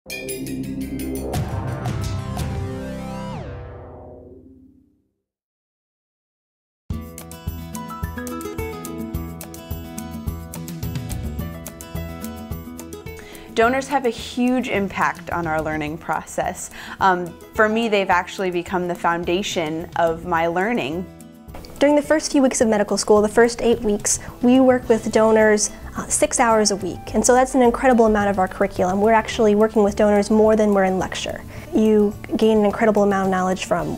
Donors have a huge impact on our learning process. For me, they've actually become the foundation of my learning. During the first few weeks of medical school, the first 8 weeks, we work with donors 6 hours a week. And so that's an incredible amount of our curriculum. We're actually working with donors more than we're in lecture. You gain an incredible amount of knowledge from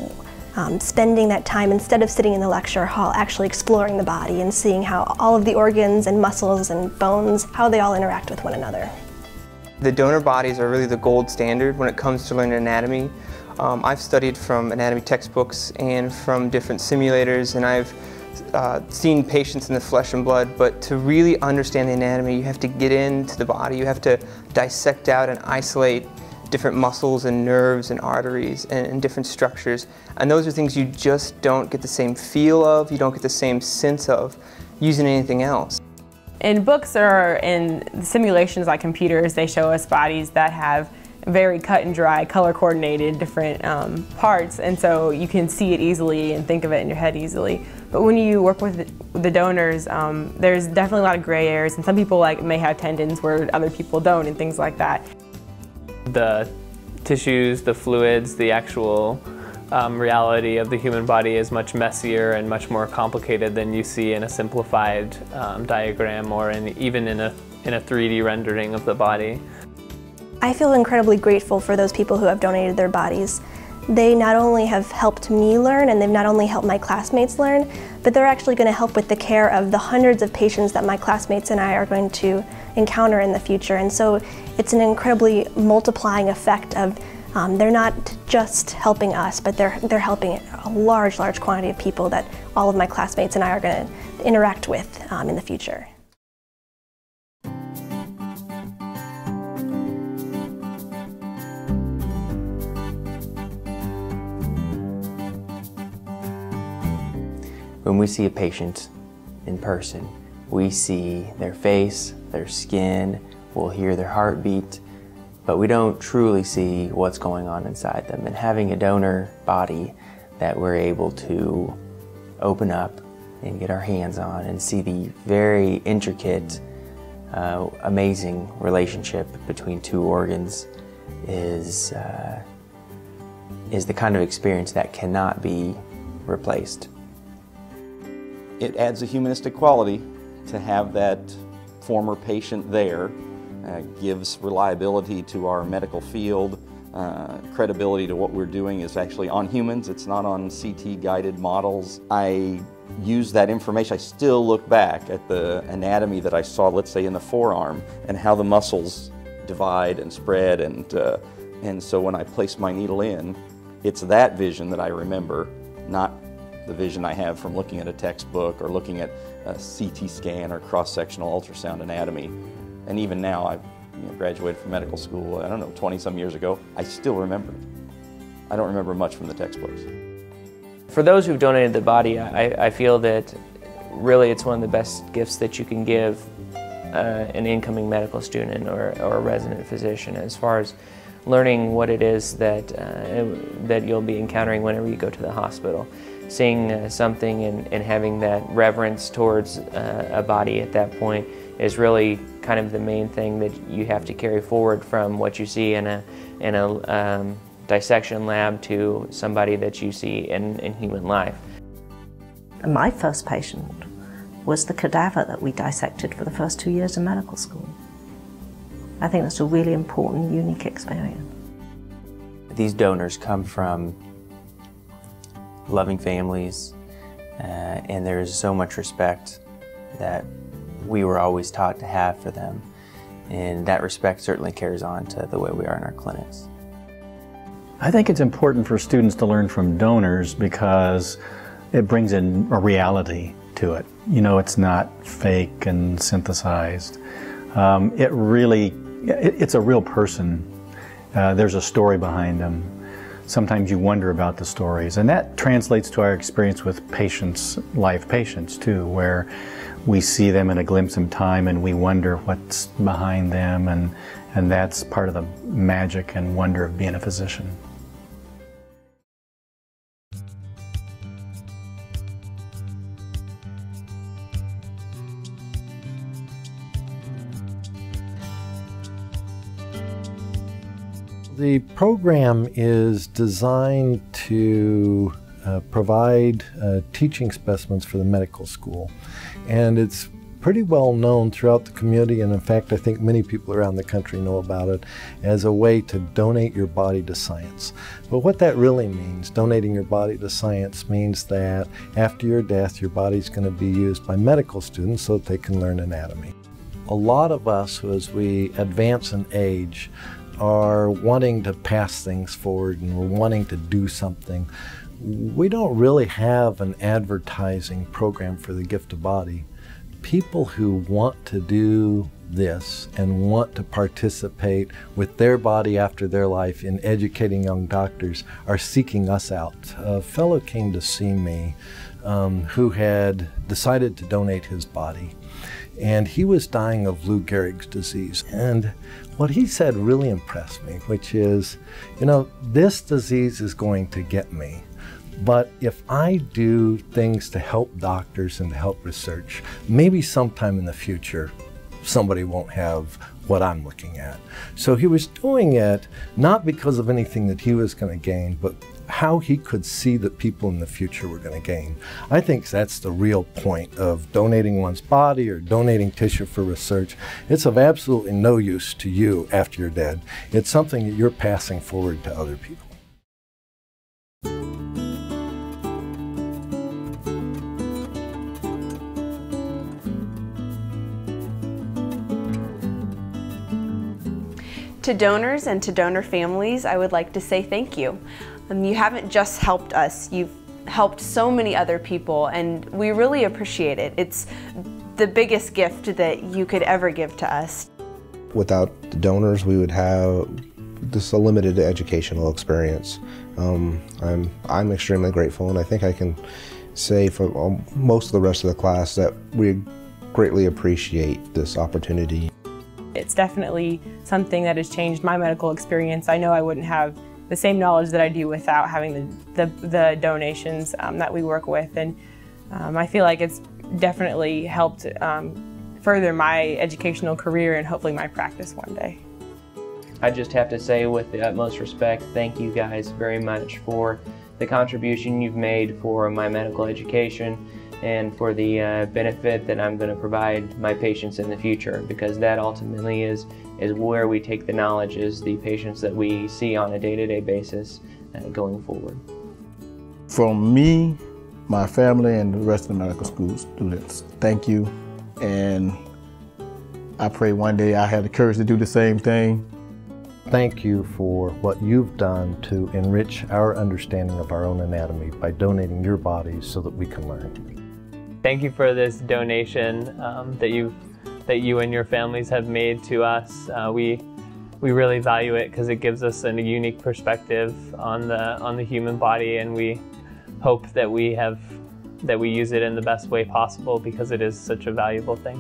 spending that time, instead of sitting in the lecture hall, actually exploring the body and seeing how all of the organs and muscles and bones, how they all interact with one another. The donor bodies are really the gold standard when it comes to learning anatomy. I've studied from anatomy textbooks and from different simulators, and I've seen patients in the flesh and blood, but to really understand the anatomy, you have to get into the body. You have to dissect out and isolate different muscles and nerves and arteries and different structures. And those are things you just don't get the same feel of, you don't get the same sense of using anything else. In books or in simulations like computers, they show us bodies that have very cut and dry, color coordinated different parts, and so you can see it easily and think of it in your head easily. But when you work with the donors, there's definitely a lot of gray areas, and some people may have tendons where other people don't and things like that. The tissues, the fluids, the actual reality of the human body is much messier and much more complicated than you see in a simplified diagram or even in a 3D rendering of the body. I feel incredibly grateful for those people who have donated their bodies. They not only have helped me learn, and they've not only helped my classmates learn, but they're actually going to help with the care of the hundreds of patients that my classmates and I are going to encounter in the future. And so it's an incredibly multiplying effect of they're not just helping us, but they're helping a large quantity of people that all of my classmates and I are going to interact with in the future. When we see a patient in person, we see their face, their skin, we'll hear their heartbeat, but we don't truly see what's going on inside them. And having a donor body that we're able to open up and get our hands on and see the very intricate, amazing relationship between two organs is the kind of experience that cannot be replaced. It adds a humanistic quality to have that former patient there. Gives reliability to our medical field, credibility to what we're doing is actually on humans, it's not on CT guided models. I use that information, I still look back at the anatomy that I saw, let's say in the forearm, and how the muscles divide and spread, and so when I place my needle in, it's that vision that I remember, not the vision I have from looking at a textbook or looking at a CT scan or cross-sectional ultrasound anatomy. And even now, I've graduated from medical school, I don't know, 20-some years ago. I still remember it. I don't remember much from the textbooks. For those who've donated the body, I feel that really it's one of the best gifts that you can give an incoming medical student or a resident physician, as far as learning what it is that you'll be encountering whenever you go to the hospital. Seeing something and having that reverence towards a body at that point is really kind of the main thing that you have to carry forward from what you see in a dissection lab to somebody that you see in human life. My first patient was the cadaver that we dissected for the first 2 years of medical school. I think that's a really important, unique experience. These donors come from loving families, and there is so much respect that we were always taught to have for them, and that respect certainly carries on to the way we are in our clinics. I think it's important for students to learn from donors because it brings in a reality to it. You know, it's not fake and synthesized. It's a real person. There's a story behind them. Sometimes you wonder about the stories, and that translates to our experience with patients, live patients too, where we see them in a glimpse in time and we wonder what's behind them and And that's part of the magic and wonder of being a physician. The program is designed to provide teaching specimens for the medical school, and it's pretty well known throughout the community, and in fact I think many people around the country know about it as a way to donate your body to science. But what that really means, donating your body to science, means that after your death your body's going to be used by medical students so that they can learn anatomy. A lot of us, as we advance in age, are wanting to pass things forward and we're wanting to do something. We don't really have an advertising program for the gift of body. People who want to do this and want to participate with their body after their life in educating young doctors are seeking us out. A fellow came to see me who had decided to donate his body, and he was dying of Lou Gehrig's disease. And what he said really impressed me, which is, you know, this disease is going to get me, but if I do things to help doctors and to help research, maybe sometime in the future somebody won't have what I'm looking at. So he was doing it not because of anything that he was going to gain, but how he could see that people in the future were going to gain. I think that's the real point of donating one's body or donating tissue for research. It's of absolutely no use to you after you're dead. It's something that you're passing forward to other people. To donors and to donor families, I would like to say thank you. You haven't just helped us, you've helped so many other people, and we really appreciate it. It's the biggest gift that you could ever give to us. Without the donors, we would have just a limited educational experience. I'm extremely grateful, and I think I can say for most of the rest of the class that we greatly appreciate this opportunity. It's definitely something that has changed my medical experience. I know I wouldn't have the same knowledge that I do without having the donations that we work with, and I feel like it's definitely helped further my educational career and hopefully my practice one day. I just have to say, with the utmost respect, thank you guys very much for the contribution you've made for my medical education and for the benefit that I'm going to provide my patients in the future, because that ultimately is where we take the knowledge, is the patients that we see on a day-to-day basis going forward. From me, my family, and the rest of the medical school students, thank you, and I pray one day I have the courage to do the same thing. Thank you for what you've done to enrich our understanding of our own anatomy by donating your bodies so that we can learn. Thank you for this donation that you and your families have made to us. We really value it because it gives us a unique perspective on the human body, and we hope that we use it in the best way possible because it is such a valuable thing.